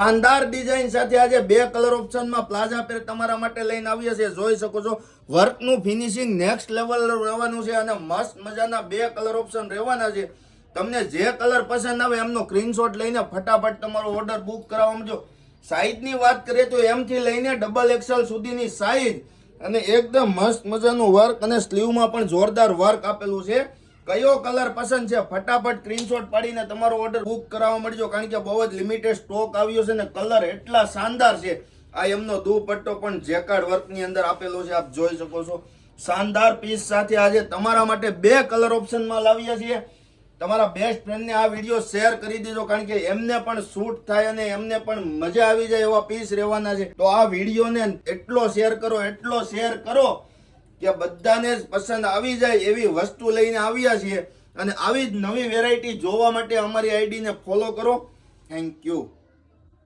શાનદાર ડિઝાઇન સાથે આજે બે કલર ઓપ્શનમાં પ્લાઝા પેર તમારા માટે લઈને આવીએ છીએ. જોઈ શકો છો વર્કનું ફિનિશિંગ નેક્સ્ટ લેવલ રહેવાનું છે અને મસ્ત મજાના બે કલર ઓપ્શન રહેવાના છે. તમને જે કલર પસંદ આવે એમનો સ્ક્રીનશોટ લઈને ફટાફટ તમારો ઓર્ડર બુક કરાવવા માંડજો. સાઈઝની વાત કરીએ તો એમ થી લઈને ડબલ એક્સેલ સુધીની સાઈઝ અને એકદમ મસ્ત મજાનું વર્ક અને સ્લીવમાં પણ જોરદાર વર્ક આપેલું છે. કયો કલર પસંદ છે ફટાફટ સ્ક્રીનશોટ પાડીને તમારો ઓર્ડર બુક કરાવવા મળજો, કારણ કે બહુ જ લિમિટેડ સ્ટોક આવ્યો છે ને કલર એટલા શાનદાર છે. આ એમનો દુપટ્ટો પણ જેકાર્ડ વર્કની અંદર આપેલો છે, આપ જોઈ શકો છો. શાનદાર પીસ સાથે આજે તમારા માટે બે કલર ઓપ્શનમાં લાવ્યા છીએ. તમારા બેસ્ટ ફ્રેન્ડને આ વિડીયો શેર કરી દેજો, કારણ કે એમને પણ શૂટ થાય અને એમને પણ મજા આવી જાય એવા પીસ રહેવાના છે. તો આ વિડીયોને એટલો શેર કરો કે બધાને જ પસંદ આવી જાય એવી વસ્તુ લઈને આવ્યા છીએ. અને આવી જ નવી વેરાયટી જોવા માટે અમારી આઈડીને ફોલો કરો. Thank you.